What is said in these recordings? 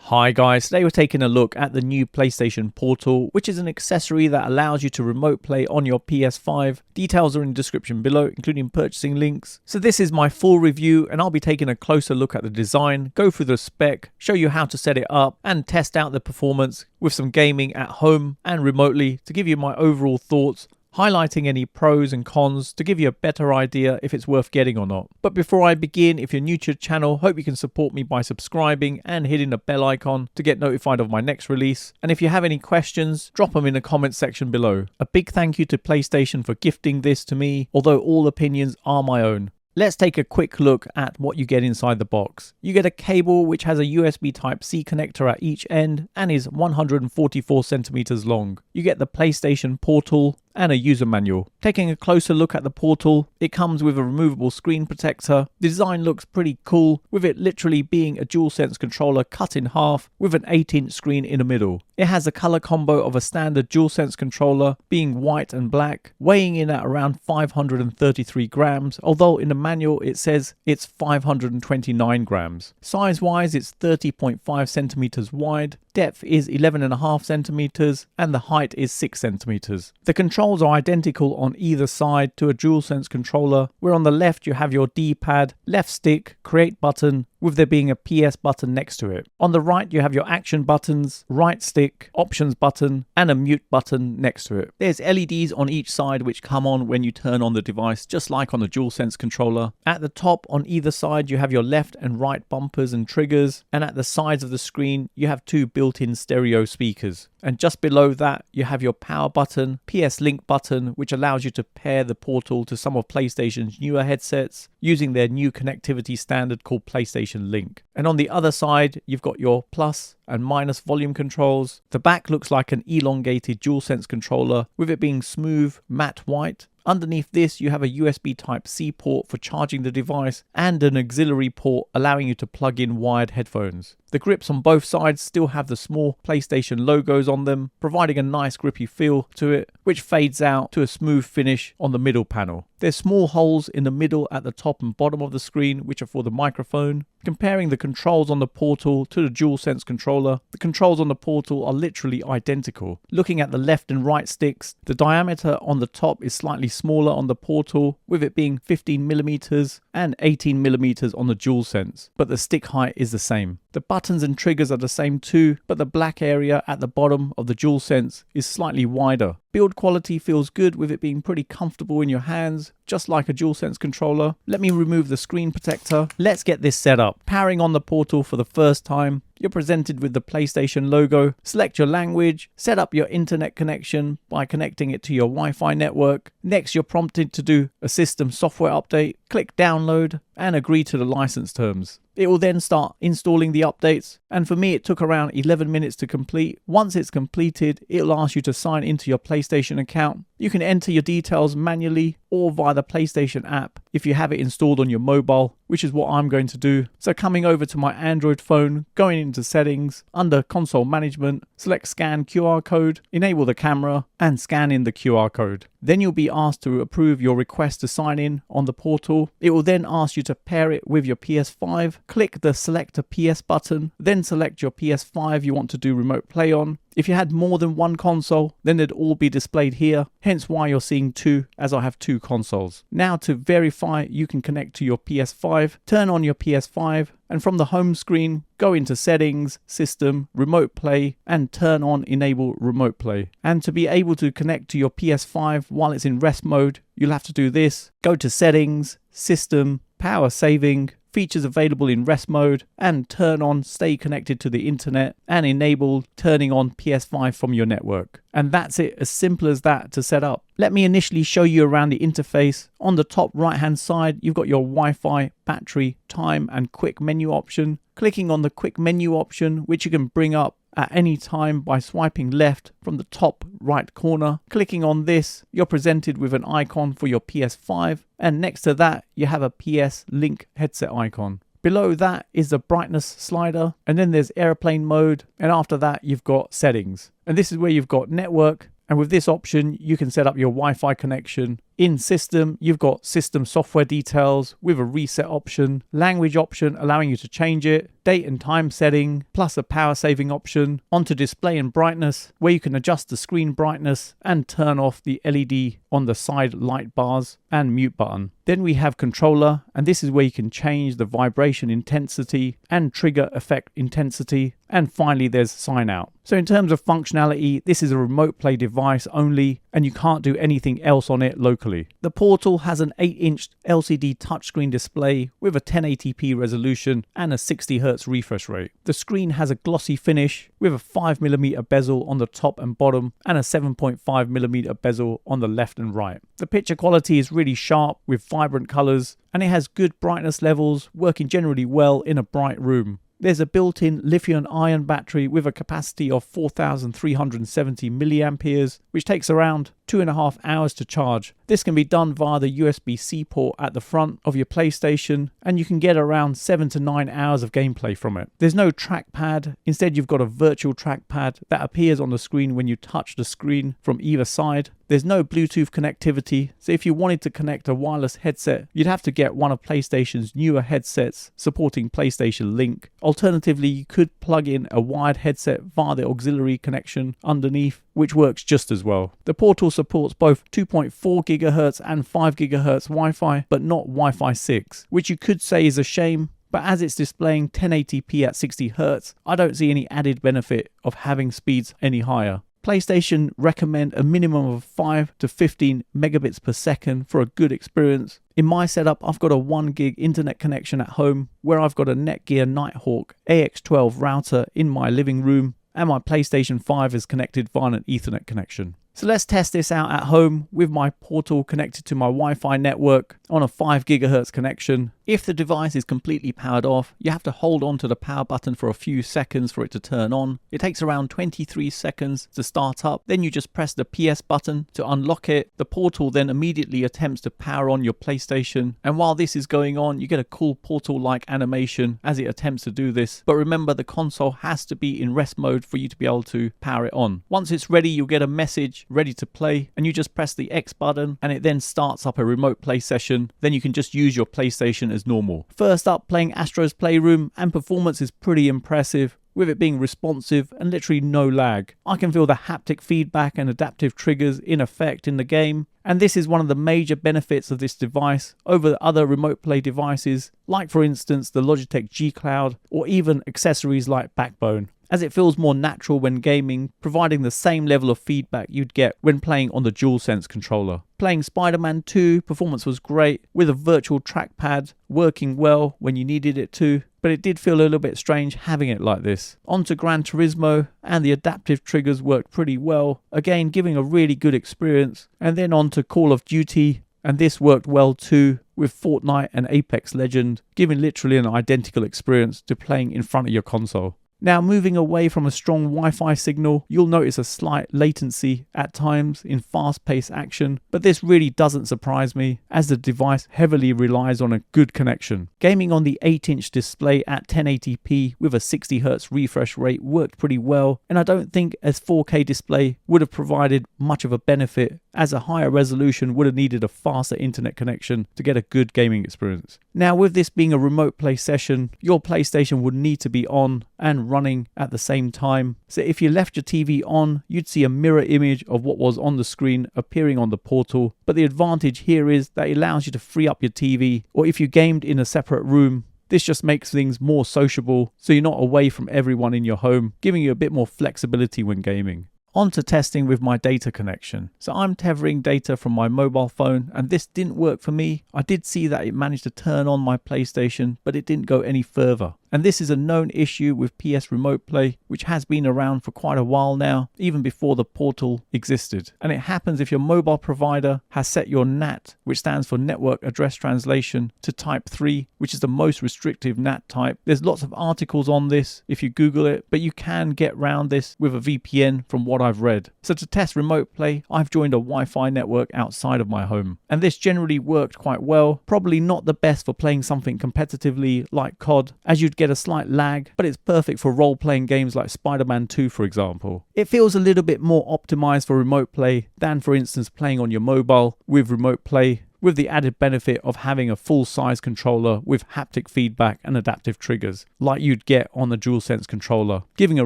Hi guys, today we're taking a look at the new PlayStation Portal, which is an accessory that allows you to remote play on your PS5. Details are in the description below, including purchasing links. So this is my full review and I'll be taking a closer look at the design, go through the spec, show you how to set it up and test out the performance with some gaming at home and remotely to give you my overall thoughts, highlighting any pros and cons to give you a better idea if it's worth getting or not. But before I begin, if you're new to the channel, hope you can support me by subscribing and hitting the bell icon to get notified of my next release. And if you have any questions, drop them in the comments section below. A big thank you to PlayStation for gifting this to me, although all opinions are my own. Let's take a quick look at what you get inside the box. You get a cable which has a USB Type-C connector at each end and is 144 centimeters long. You get the PlayStation Portal and a user manual. Taking a closer look at the Portal, it comes with a removable screen protector. The design looks pretty cool, with it literally being a DualSense controller cut in half with an 8-inch screen in the middle. It has a color combo of a standard DualSense controller being white and black, weighing in at around 533 grams, although in the manual it says it's 529 grams. Size wise it's 30.5 centimeters wide, depth is 11.5 centimeters and the height is 6 centimeters. The controls are identical on either side to a DualSense controller, where on the left you have your D-pad, left stick, create button, with there being a PS button next to it. On the right you have your action buttons, right stick, options button and a mute button next to it. There's LEDs on each side which come on when you turn on the device, just like on the DualSense controller. At the top on either side you have your left and right bumpers and triggers, and at the sides of the screen you have two built-in stereo speakers. And just below that you have your power button, PS Link button, which allows you to pair the Portal to some of PlayStation's newer headsets using their new connectivity standard called PlayStation Link. And on the other side you've got your plus and minus volume controls. The back looks like an elongated DualSense controller, with it being smooth matte white. Underneath this you have a USB Type-C port for charging the device and an auxiliary port allowing you to plug in wired headphones. The grips on both sides still have the small PlayStation logos on them, providing a nice grippy feel to it, which fades out to a smooth finish on the middle panel. There's small holes in the middle at the top and bottom of the screen which are for the microphone. Comparing the controls on the Portal to the DualSense controller, the controls on the Portal are literally identical. Looking at the left and right sticks, the diameter on the top is slightly smaller on the Portal, with it being 15mm and 18mm on the DualSense, but the stick height is the same. The buttons and triggers are the same too, but the black area at the bottom of the DualSense is slightly wider. Build quality feels good, with it being pretty comfortable in your hands, just like a DualSense controller. Let me remove the screen protector. Let's get this set up. Powering on the Portal for the first time, you're presented with the PlayStation logo. Select your language, set up your internet connection by connecting it to your Wi-Fi network. Next, you're prompted to do a system software update. Click download and agree to the license terms. It will then start installing the updates, and for me it took around 11 minutes to complete. Once it's completed, it'll ask you to sign into your PlayStation account. You can enter your details manually or via the PlayStation app if you have it installed on your mobile, which is what I'm going to do. So coming over to my Android phone, going into settings, under console management, select scan QR code, enable the camera and scan in the QR code. Then you'll be asked to approve your request to sign in on the Portal. It will then ask you to pair it with your PS5. Click the select a PS button, then select your PS5 you want to do remote play on. If you had more than one console, then they'd all be displayed here, hence why you're seeing two, as I have two consoles. Now to verify you can connect to your PS5, turn on your PS5, and from the home screen, go into settings, system, remote play, and turn on enable remote play. And to be able to connect to your PS5 while it's in rest mode, you'll have to do this. Go to settings, system, power saving, features available in rest mode, and turn on stay connected to the internet and enable turning on PS5 from your network. And that's it, as simple as that to set up. Let me initially show you around the interface. On the top right hand side you've got your Wi-Fi, battery, time and quick menu option. Clicking on the quick menu option, which you can bring up at any time by swiping left from the top right corner. Clicking on this, you're presented with an icon for your PS5, and next to that you have a PS Link headset icon. Below that is the brightness slider, and then there's airplane mode, and after that you've got settings. And this is where you've got network, and with this option you can set up your Wi-Fi connection, In system, you've got system software details with a reset option, language option allowing you to change it, date and time setting, plus a power saving option, onto display and brightness, where you can adjust the screen brightness and turn off the LED on the side light bars and mute button. Then we have controller, and this is where you can change the vibration intensity and trigger effect intensity. And finally, there's sign out. So in terms of functionality, this is a remote play device only, and you can't do anything else on it locally. The Portal has an 8-inch LCD touchscreen display with a 1080p resolution and a 60Hz refresh rate. The screen has a glossy finish with a 5mm bezel on the top and bottom and a 7.5mm bezel on the left and right. The picture quality is really sharp with vibrant colors, and it has good brightness levels, working generally well in a bright room. There's a built-in lithium-ion battery with a capacity of 4,370 milliamperes, which takes around 2.5 hours to charge. This can be done via the USB-C port at the front of your PlayStation, and you can get around 7 to 9 hours of gameplay from it. There's no trackpad. Instead, you've got a virtual trackpad that appears on the screen when you touch the screen from either side. There's no Bluetooth connectivity, so if you wanted to connect a wireless headset, you'd have to get one of PlayStation's newer headsets supporting PlayStation Link. Alternatively, you could plug in a wired headset via the auxiliary connection underneath, which works just as well. The Portal supports both 2.4 GHz and 5 GHz Wi-Fi, but not Wi-Fi 6, which you could say is a shame. But as it's displaying 1080p at 60Hz, I don't see any added benefit of having speeds any higher. PlayStation recommend a minimum of 5 to 15 megabits per second for a good experience. In my setup, I've got a 1 gig internet connection at home, where I've got a Netgear Nighthawk AX12 router in my living room, and my PlayStation 5 is connected via an Ethernet connection. So let's test this out at home with my Portal connected to my Wi-Fi network on a 5 GHz connection. If the device is completely powered off, you have to hold on to the power button for a few seconds for it to turn on. It takes around 23 seconds to start up. Then you just press the PS button to unlock it. The Portal then immediately attempts to power on your PlayStation. And while this is going on, you get a cool Portal-like animation as it attempts to do this. But remember, the console has to be in rest mode for you to be able to power it on. Once it's ready, you'll get a message ready to play, and you just press the X button and it then starts up a remote play session. Then you can just use your PlayStation as normal. First up, playing Astro's Playroom, and performance is pretty impressive, with it being responsive and literally no lag. I can feel the haptic feedback and adaptive triggers in effect in the game, and this is one of the major benefits of this device over other remote play devices, like for instance the Logitech G Cloud or even accessories like Backbone, as it feels more natural when gaming, providing the same level of feedback you'd get when playing on the DualSense controller. Playing Spider-Man 2, performance was great, with a virtual trackpad working well when you needed it to, but it did feel a little bit strange having it like this. On to Gran Turismo, and the adaptive triggers worked pretty well, again giving a really good experience. And then on to Call of Duty, and this worked well too, with Fortnite and Apex Legends, giving literally an identical experience to playing in front of your console. Now, moving away from a strong Wi-Fi signal, you'll notice a slight latency at times in fast-paced action, but this really doesn't surprise me, as the device heavily relies on a good connection. Gaming on the 8-inch display at 1080p with a 60Hz refresh rate worked pretty well, and I don't think a 4K display would have provided much of a benefit, as a higher resolution would have needed a faster internet connection to get a good gaming experience. Now, with this being a remote play session, your PlayStation would need to be on and running at the same time. So if you left your TV on, you'd see a mirror image of what was on the screen appearing on the Portal. But the advantage here is that it allows you to free up your TV, or if you gamed in a separate room, this just makes things more sociable, so you're not away from everyone in your home, giving you a bit more flexibility when gaming. On to testing with my data connection. So I'm tethering data from my mobile phone, and this didn't work for me. I did see that it managed to turn on my PlayStation, but it didn't go any further. And this is a known issue with PS Remote Play, which has been around for quite a while now, even before the Portal existed. And it happens if your mobile provider has set your NAT, which stands for Network Address Translation, to type 3, which is the most restrictive NAT type. There's lots of articles on this if you Google it, but you can get around this with a VPN from what I've read. So to test remote play, I've joined a Wi-Fi network outside of my home. And this generally worked quite well. Probably not the best for playing something competitively like COD, as you'd get a slight lag, but it's perfect for role-playing games like Spider-Man 2, for example. It feels a little bit more optimized for remote play than, for instance, playing on your mobile with remote play, with the added benefit of having a full-size controller with haptic feedback and adaptive triggers, like you'd get on the DualSense controller, giving a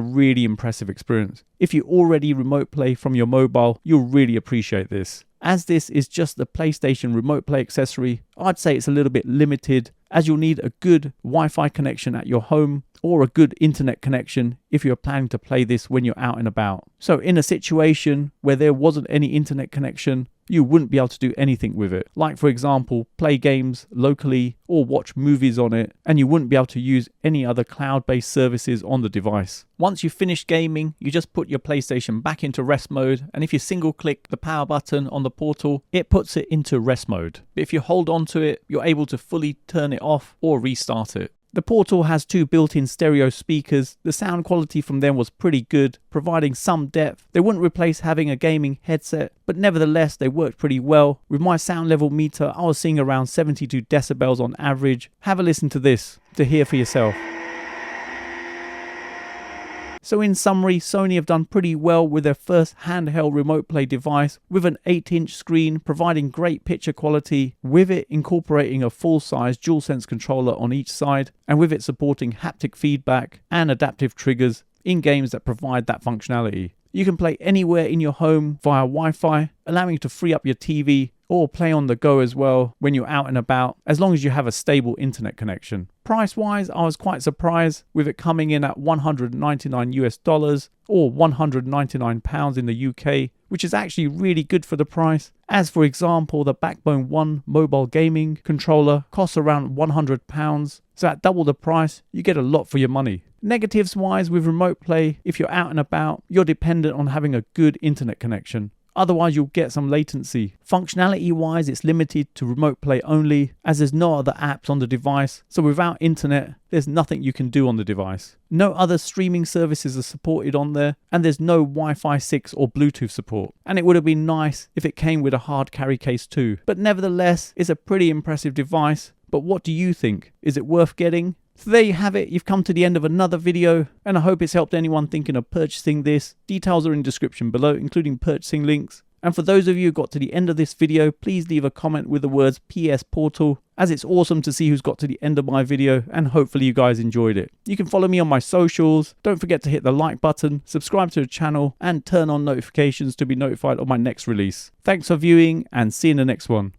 really impressive experience. If you already remote play from your mobile, you'll really appreciate this. As this is just the PlayStation remote play accessory, I'd say it's a little bit limited, as you'll need a good Wi-Fi connection at your home or a good internet connection if you're planning to play this when you're out and about. So in a situation where there wasn't any internet connection, you wouldn't be able to do anything with it. Like, for example, play games locally or watch movies on it, and you wouldn't be able to use any other cloud-based services on the device. Once you've finished gaming, you just put your PlayStation back into rest mode, and if you single click the power button on the portal, it puts it into rest mode. But if you hold on to it, you're able to fully turn it off or restart it. The Portal has 2 built-in stereo speakers. The sound quality from them was pretty good, providing some depth. They wouldn't replace having a gaming headset, but nevertheless they worked pretty well. With my sound level meter, I was seeing around 72 decibels on average. Have a listen to this to hear for yourself. So in summary, Sony have done pretty well with their first handheld remote play device with an 8-inch screen providing great picture quality, with it incorporating a full-size DualSense controller on each side, and with it supporting haptic feedback and adaptive triggers in games that provide that functionality. You can play anywhere in your home via Wi-Fi, allowing you to free up your TV or play on the go as well when you're out and about, as long as you have a stable internet connection. Price-wise, I was quite surprised with it coming in at $199 or £199 in the UK, which is actually really good for the price. As for example, the Backbone 1 mobile gaming controller costs around £100, so at double the price, you get a lot for your money. Negatives wise, with remote play, if you're out and about, you're dependent on having a good internet connection. Otherwise, you'll get some latency. Functionality wise, it's limited to remote play only, as there's no other apps on the device. So without internet, there's nothing you can do on the device. No other streaming services are supported on there, and there's no Wi-Fi 6 or Bluetooth support. And it would have been nice if it came with a hard carry case too. But nevertheless, it's a pretty impressive device. But what do you think? Is it worth getting? So there you have it, you've come to the end of another video, and I hope it's helped anyone thinking of purchasing this. Details are in the description below, including purchasing links. And for those of you who got to the end of this video, please leave a comment with the words PS Portal, as it's awesome to see who's got to the end of my video, and hopefully you guys enjoyed it. You can follow me on my socials, don't forget to hit the like button, subscribe to the channel, and turn on notifications to be notified of my next release. Thanks for viewing, and see you in the next one.